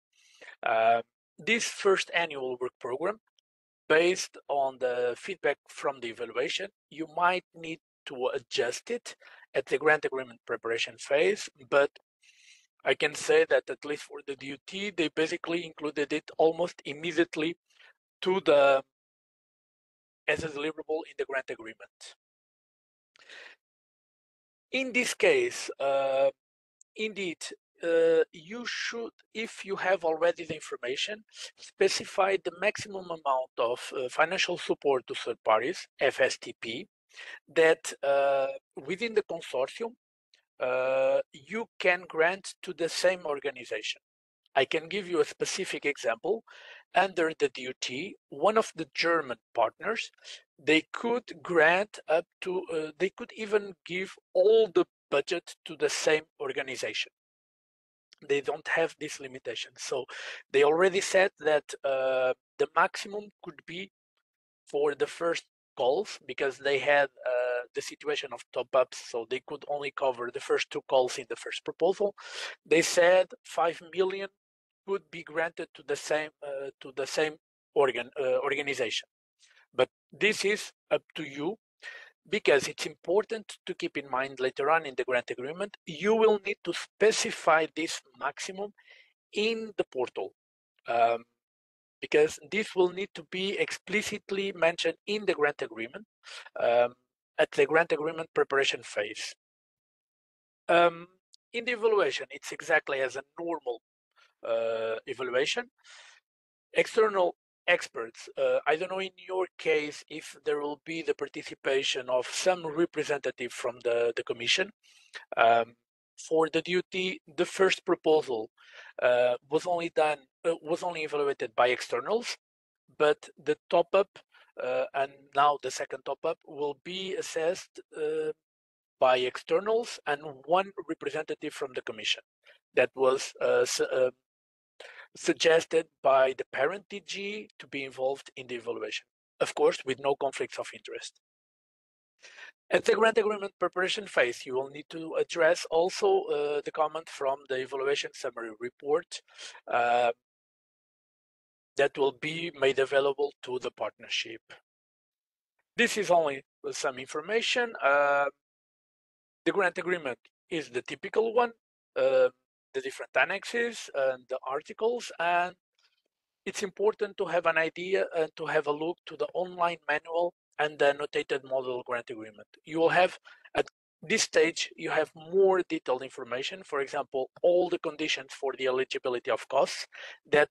This first annual work program, based on the feedback from the evaluation, you might need to adjust it at the grant agreement preparation phase, but I can say that at least for the DUT, they basically included it almost immediately to the as a deliverable in the grant agreement. In this case, indeed, you should, if you have already the information, specify the maximum amount of financial support to third parties, FSTP, that within the consortium, you can grant to the same organization. I can give you a specific example. Under the DUT, one of the German partners, they could grant up to, they could even give all the budget to the same organization. They don't have this limitation. So they already said that the maximum could be for the first calls, because they had the situation of top-ups, so they could only cover the first 2 calls in the first proposal. They said 5 million could be granted to the same organization. But this is up to you, because it's important to keep in mind later on in the grant agreement, you will need to specify this maximum in the portal, because this will need to be explicitly mentioned in the grant agreement at the grant agreement preparation phase. In the evaluation, it's exactly as a normal evaluation. External experts, I don't know in your case if there will be the participation of some representative from the Commission. For the duty, the first proposal was only evaluated by externals, but the top-up and now the second top-up will be assessed by externals and one representative from the Commission. That was suggested by the parent DG to be involved in the evaluation, of course, with no conflicts of interest. At the grant agreement preparation phase, you will need to address also the comment from the evaluation summary report that will be made available to the partnership. This is only some information. The grant agreement is the typical one, the different annexes and the articles, and it's important to have an idea and to have a look to the online manual and the annotated model grant agreement. You will have, at this stage, you have more detailed information. For example, all the conditions for the eligibility of costs that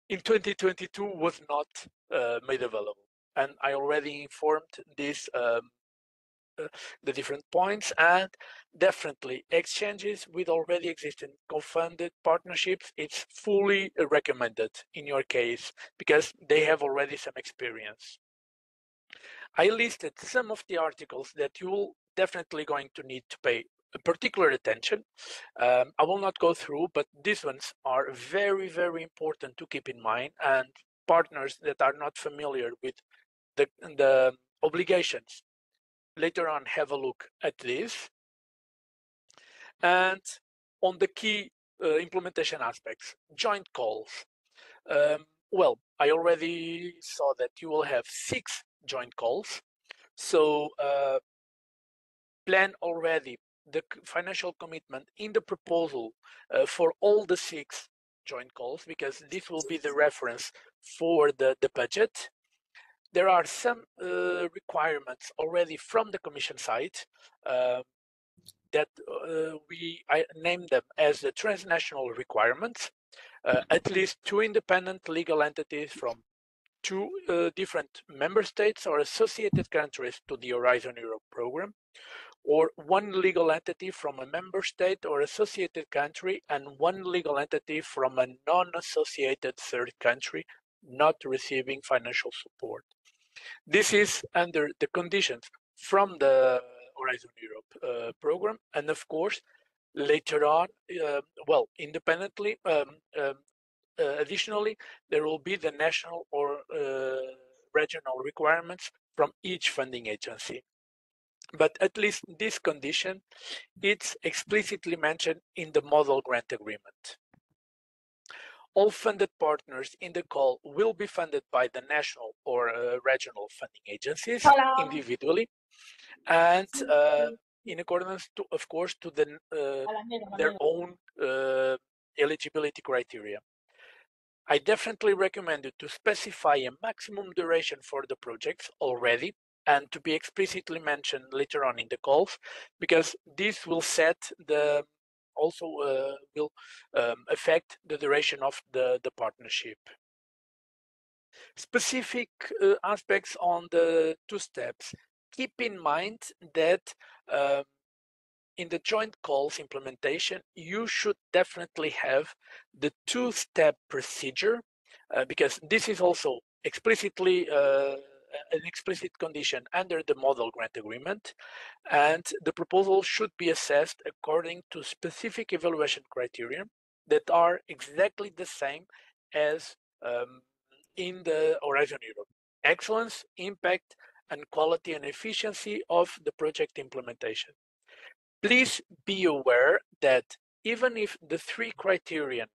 in 2022 was not made available. And I already informed this the different points, and definitely exchanges with already existing co-funded partnerships, it's fully recommended in your case because they have already some experience. I listed some of the articles that you'll definitely going to need to pay particular attention. I will not go through, but these ones are very, very important to keep in mind, and partners that are not familiar with the obligations later on have a look at this. And on the key implementation aspects, joint calls. Well, I already saw that you will have 6 joint calls. So plan already the financial commitment in the proposal for all the 6 joint calls, because this will be the reference for the budget. There are some requirements already from the Commission side that I named them as the transnational requirements. At least 2 independent legal entities from 2 different member states or associated countries to the Horizon Europe program, or 1 legal entity from a member state or associated country and 1 legal entity from a non-associated third country not receiving financial support. This is under the conditions from the Horizon Europe program, and of course, later on, well, independently, additionally, there will be the national or regional requirements from each funding agency. But at least this condition, it's explicitly mentioned in the model grant agreement. All funded partners in the call will be funded by the national or regional funding agencies individually, and in accordance to, of course, to their own eligibility criteria. I definitely recommend you to specify a maximum duration for the projects already, and to be explicitly mentioned later on in the calls, because this will set the also will affect the duration of the partnership. Specific aspects on the 2 steps. Keep in mind that in the joint calls implementation, you should definitely have the 2-step procedure, because this is also explicitly an explicit condition under the model grant agreement, and the proposal should be assessed according to specific evaluation criteria that are exactly the same as in the Horizon Europe. Excellence, impact, and quality and efficiency of the project implementation. Please be aware that even if the 3 criterion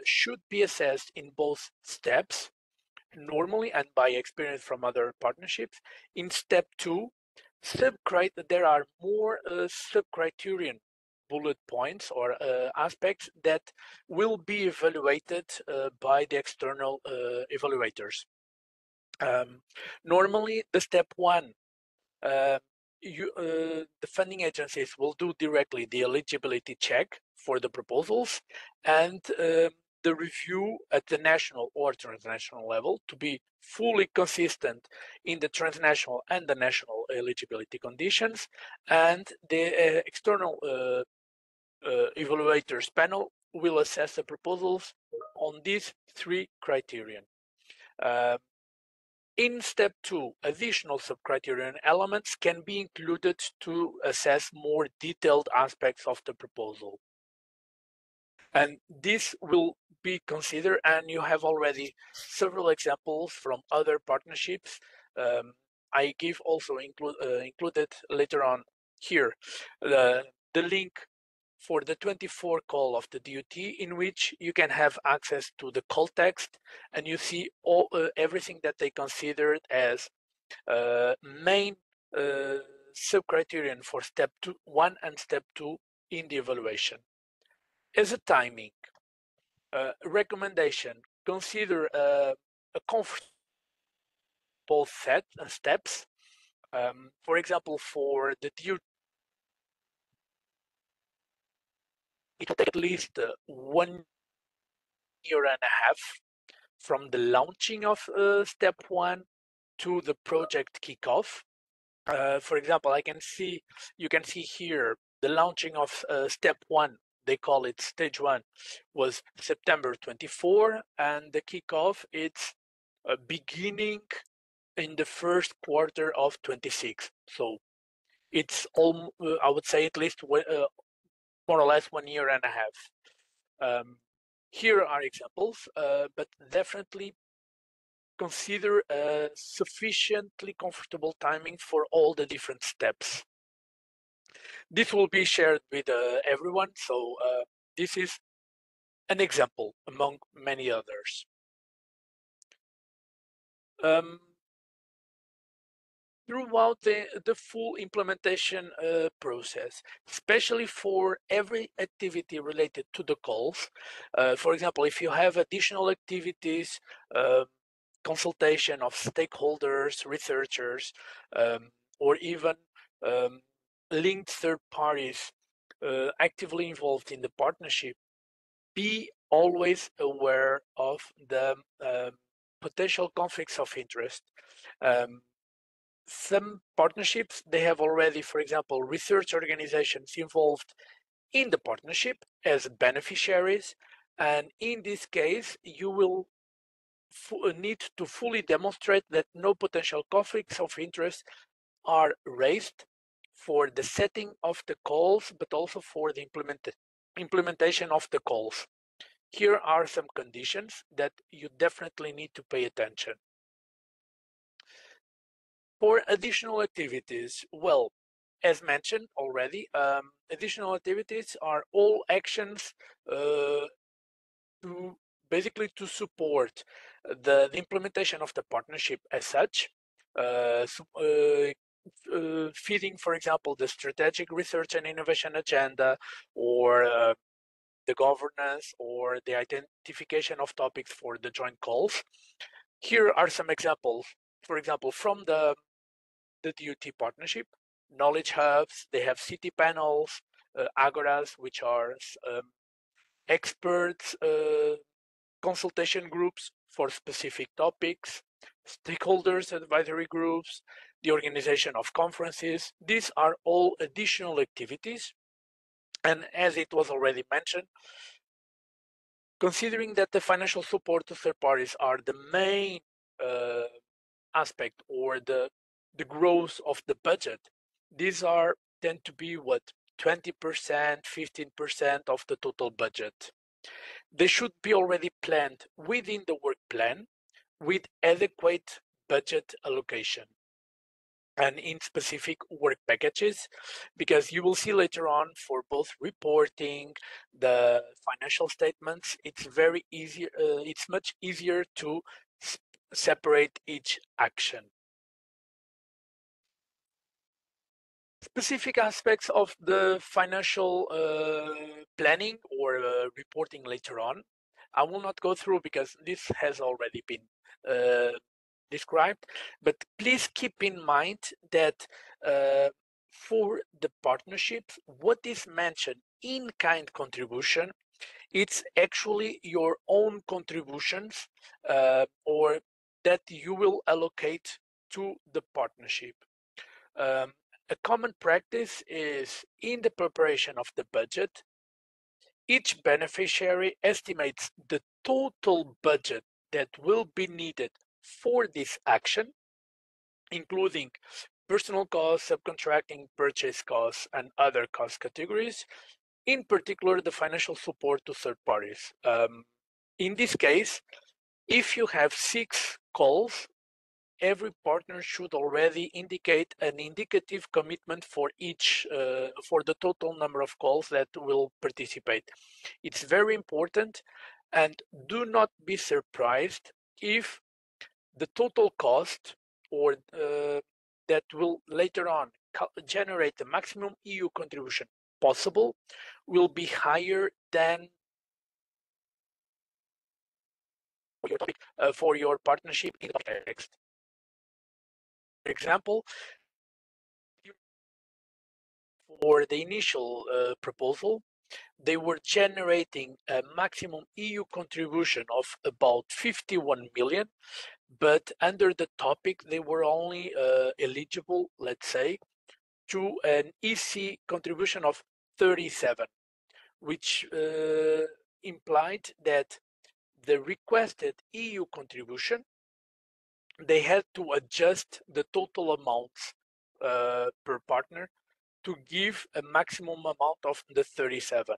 should be assessed in both steps, normally, and by experience from other partnerships, in step 2, there are more sub-criterion bullet points or aspects that will be evaluated by the external evaluators. Normally, the step 1, the funding agencies will do directly the eligibility check for the proposals and the review at the national or transnational level to be fully consistent in the transnational and the national eligibility conditions, and the external evaluators panel will assess the proposals on these 3 criterion. In step 2, additional sub-criterion elements can be included to assess more detailed aspects of the proposal. And this will be considered, and you have already several examples from other partnerships. I give also included later on here the link for the 24 call of the DUT, in which you can have access to the call text and you see all everything that they considered as main sub-criterion for step 1 and step 2 in the evaluation. As a timing recommendation, consider a comfortable set and steps. For example, for the DUT, it will take at least 1 year and a half from the launching of step 1 to the project kickoff. For example, you can see here the launching of step 1, they call it stage 1, was September 24, and the kickoff it's beginning in the first quarter of 26. So it's all, I would say, at least more or less 1 year and a half. Here are examples, but definitely consider a sufficiently comfortable timing for all the different steps. This will be shared with everyone, so this is an example among many others. Throughout the full implementation process, especially for every activity related to the calls. For example, if you have additional activities, consultation of stakeholders, researchers, or even linked third parties actively involved in the partnership, be always aware of the potential conflicts of interest. Some partnerships, they have already, for example, research organizations involved in the partnership as beneficiaries, and in this case, you will need to fully demonstrate that no potential conflicts of interest are raised for the setting of the calls, but also for the implementation of the calls. Here are some conditions that you definitely need to pay attention. For additional activities, well, as mentioned already, additional activities are all actions basically to support the implementation of the partnership as such, feeding, for example, the strategic research and innovation agenda, or the governance, or the identification of topics for the joint calls. Here are some examples, for example, from the DUT partnership. Knowledge hubs, they have city panels, agoras, which are experts consultation groups for specific topics, stakeholders advisory groups, the organization of conferences. These are all additional activities. And as it was already mentioned, considering that the financial support to third parties are the main aspect, or the growth of the budget, these tend to be 20%, 15% of the total budget. They should be already planned within the work plan with adequate budget allocation and in specific work packages, because you will see later on for both reporting, the financial statements, it's very easy. It's much easier to separate each action. Specific aspects of the financial planning or reporting later on, I will not go through because this has already been described, but please keep in mind that for the partnerships, what is mentioned in kind contribution, it's actually your own contributions or that you will allocate to the partnership. A common practice is in the preparation of the budget, each beneficiary estimates the total budget that will be needed for this action, including personal costs, subcontracting, purchase costs, and other cost categories, in particular the financial support to third parties. In this case, if you have 6 calls, every partner should already indicate an indicative commitment for each, for the total number of calls that will participate. It's very important, and do not be surprised if the total cost or that will later on generate the maximum EU contribution possible will be higher than your topic for your partnership in the context. For example, for the initial proposal, they were generating a maximum EU contribution of about 51 million, but under the topic, they were only eligible, let's say, to an EC contribution of 37, which implied that the requested EU contribution, they had to adjust the total amounts per partner to give a maximum amount of the 37.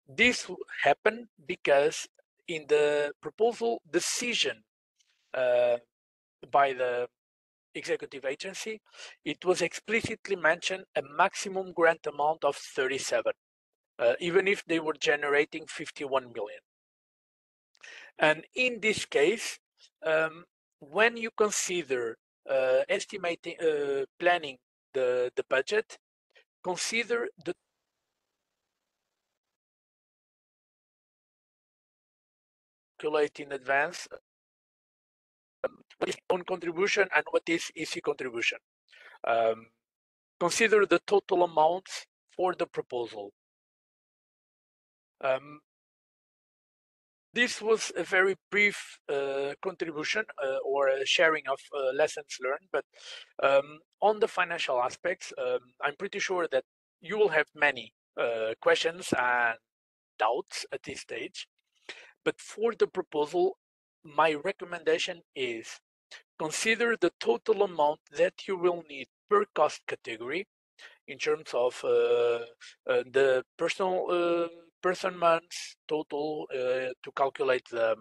This happened because in the proposal decision by the executive agency, it was explicitly mentioned a maximum grant amount of 37, even if they were generating 51 million. And in this case, when you consider estimating, planning the budget, consider the calculate in advance what is own contribution and what is EC contribution. Consider the total amounts for the proposal. This was a very brief contribution or a sharing of lessons learned, but on the financial aspects, I'm pretty sure that you will have many questions and doubts at this stage. But for the proposal, my recommendation is consider the total amount that you will need per cost category in terms of the person months total to calculate the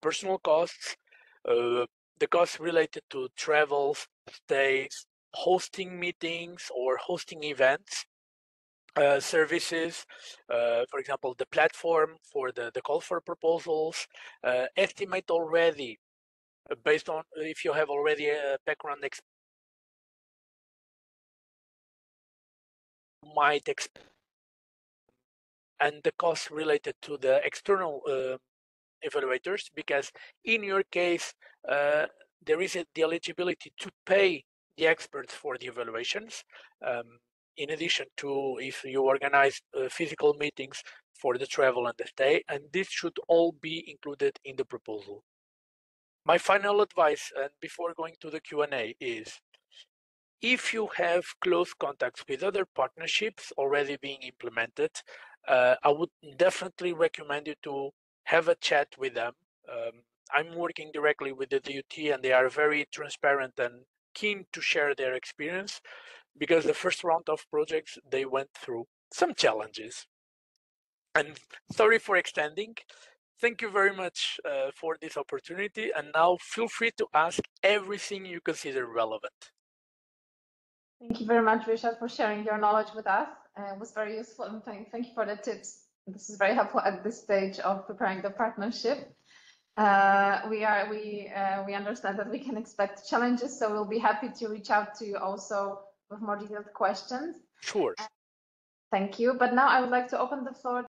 personal costs, the costs related to travels, stays, hosting meetings or hosting events, services, for example, the platform for the call for proposals, estimate already based on if you have already a background might expect and the costs related to the external evaluators, because in your case, there is the eligibility to pay the experts for the evaluations, in addition to if you organize physical meetings for the travel and the stay, and this should all be included in the proposal. My final advice, and before going to the Q&A, is if you have close contacts with other partnerships already being implemented, I would definitely recommend you to have a chat with them. I'm working directly with the DUT and they are very transparent and keen to share their experience because the first round of projects, they went through some challenges. And sorry for extending. Thank you very much for this opportunity. And now feel free to ask everything you consider relevant. Thank you very much, Richard, for sharing your knowledge with us. It was very useful, and thank you for the tips. This is very helpful at this stage of preparing the partnership. we understand that we can expect challenges, so we'll be happy to reach out to you also with more detailed questions. Sure. Thank you. But now I would like to open the floor